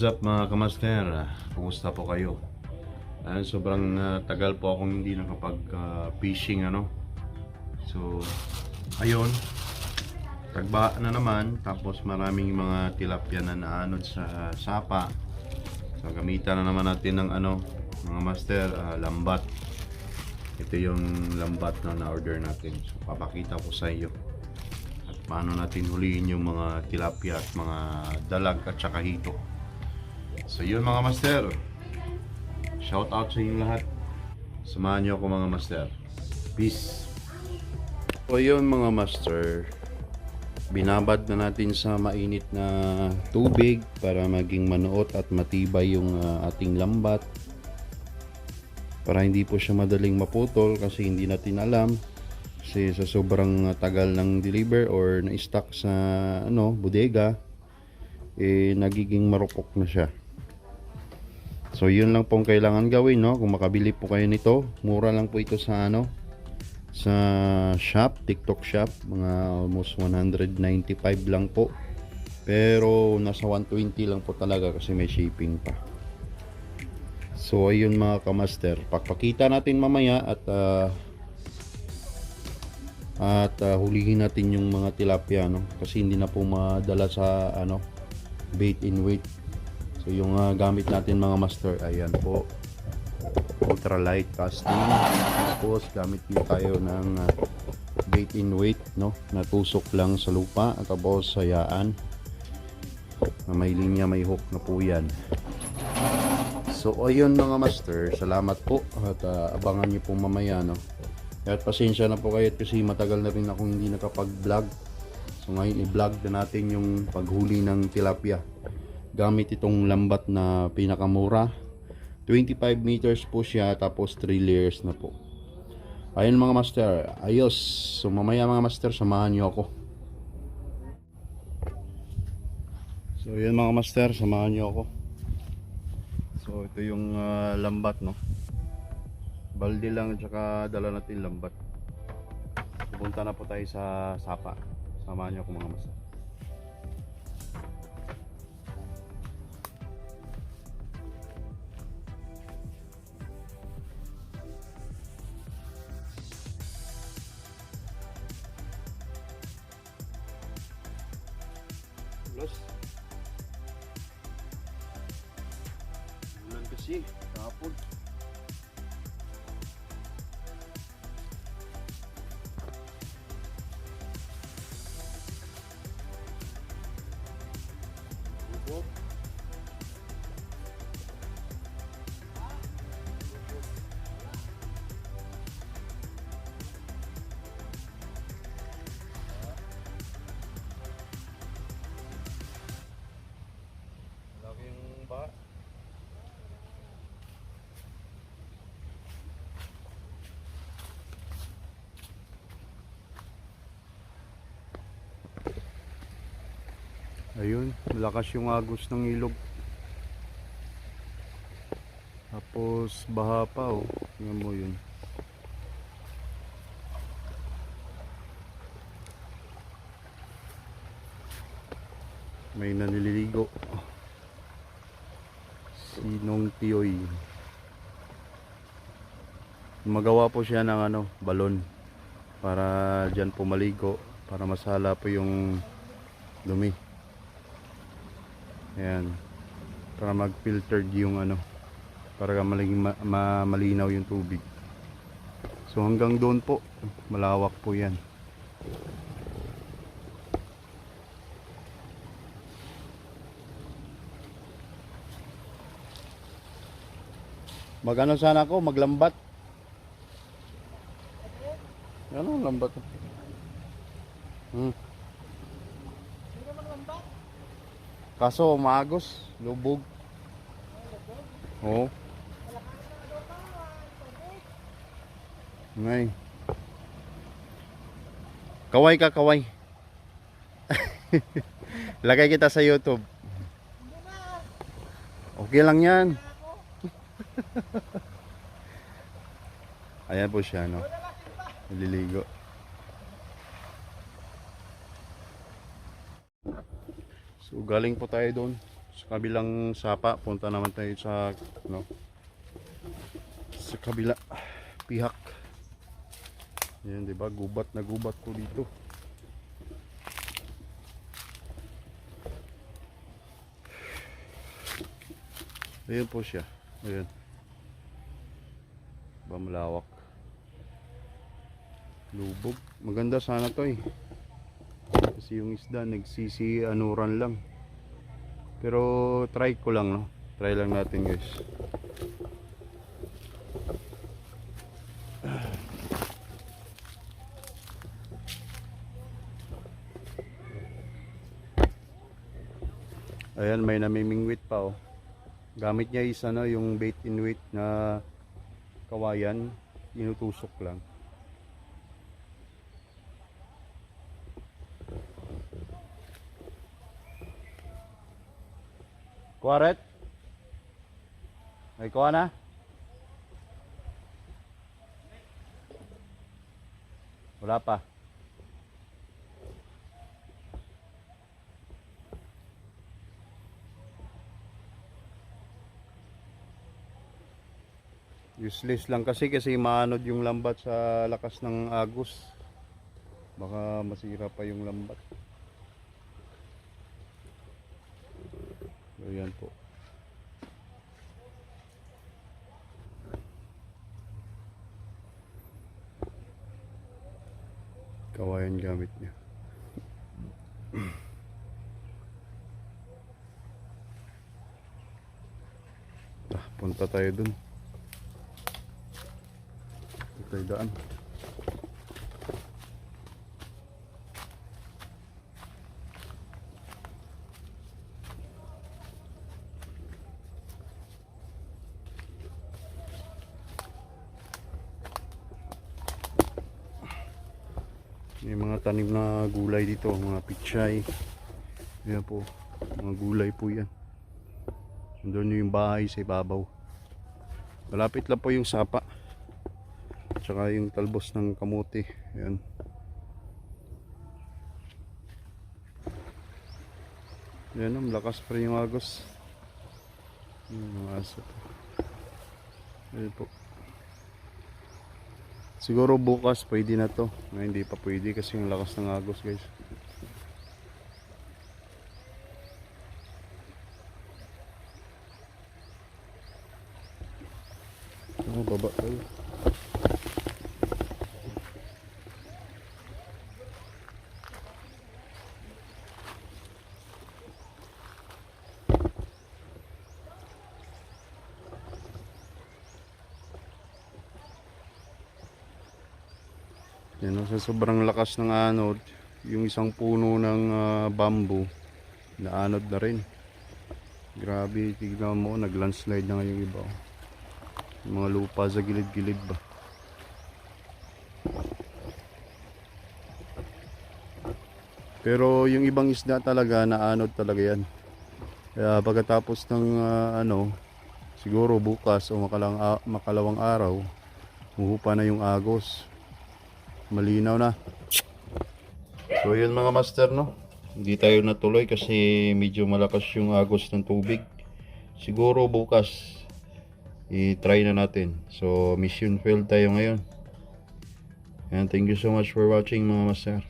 What's up mga kamaster? Kumusta po kayo? Sobrang tagal po akong hindi nakapag-fishing So, ayun. Tagba na naman. Tapos maraming mga tilapia na naanod sa sapa. So, gamitan na naman natin ng mga master, lambat. Ito yung lambat na na-order natin. So, papakita ko sa iyo. At paano natin huliin yung mga tilapia at mga dalag at saka hito. So yun mga master, shout out sa inyo lahat. Samahan nyo ako mga master. Peace. So yun mga master, binabad na natin sa mainit na tubig para maging manuot at matibay yung ating lambat, para hindi po siya madaling maputol, kasi hindi natin alam, kasi sa sobrang tagal ng deliver or na-stock sa bodega, nagiging marupok na siya. So yun lang pong kailangan gawin, no? Kung makabili po kayo nito, mura lang po ito sa sa shop, TikTok shop, mga almost 195 lang po. Pero nasa 120 lang po talaga kasi may shipping pa. So ayun mga kamaster, pakita natin mamaya at hulihin natin yung mga tilapia, no? Kasi hindi na po madala sa bait in weight. So yung gamit natin mga master, ayan po, ultralight casting. Tapos gamit din tayo ng bait in weight, no, natusok lang sa lupa at tapos sayaan na may linya, may hook na po yan. So ayun mga master, salamat po at abangan nyo po mamaya, no. At pasensya na po kayo kasi matagal na rin akong hindi nakapag-vlog. So ngayon i-vlog na natin yung paghuli ng tilapia gamit itong lambat na pinakamura. 25 meters po siya, tapos 3 layers na po. Ayun mga master, ayos. So mamaya mga master, samahan nyo ako. So yun mga master, samahan nyo ako. So ito yung lambat, no. Balde lang at saka dala natin lambat. Pupunta na po tayo sa sapa. Samahan nyo ako mga master. Bulan kasi kapon. Lagi yung ba? Ayun, malakas yung agos ng ilog. Tapos baha pa, oh. Tingnan mo yun. May nanililigo. Sinong Tiyoy. Magawa po siya ng balon para dyan po maligo, para masala po yung dumi. Ayan, para mag-filtered yung para malinaw yung tubig. So hanggang doon po, malawak po yan. Magano sana ako, maglambat. Ano lambat? Kaso maagos, lubog. Oo. Ngay. Kaway ka, kaway. Lagay kita sa YouTube. Okay lang yan. Ayan po siya, no. Naliligo. So galing po tayo doon Sa kabilang sapa, punta naman tayo sa sa kabila pihak. Yan, 'di ba? Gubat na gubat po dito. Ayun po siya. Ayun. Ba malawak. Lubog. Maganda sana 'to eh. Kasi yung isda nagsisi anuran lang. Pero try ko lang, no. Try lang natin, guys. Ayan, may namimingwit pa oh. Gamit niya is ano, yung bait in weight na kawayan, inutusok lang. Kuwaret? May kuha na? Wala pa. Useless lang kasi maanod yung lambat sa lakas ng agos. Baka masira pa yung lambat. So yan po. Kawayan gamit niya. Punta tayo dun. Tayo daan. May mga tanim na gulay dito, mga pichay. Ayan po, mga gulay po yan. Doon yung bahay sa ibabaw. Malapit lang po yung sapa. Tsaka yung talbos ng kamote. Ayan. Ayan, malakas pa rin yung agos. Yung mga aso. Ayan po. Siguro bukas pwede na to. Ngayon hindi pa pwede kasi yung lakas ng agos, guys. Oh, baba tayo. Yan, sa sobrang lakas ng anod, yung isang puno ng bamboo, naanod na rin. Grabe, tignan mo, nag-landslide na nga yung iba. Yung mga lupa sa gilid-gilid ba. Pero yung ibang isda talaga, naanod talaga yan. Kaya pagkatapos ng siguro bukas o makalawang araw, huhupa na yung agos. Malinaw na. So yun mga master, no, hindi tayo natuloy kasi medyo malakas yung agos ng tubig. Siguro bukas i-try na natin. So mission failed tayo ngayon. And thank you so much for watching mga master.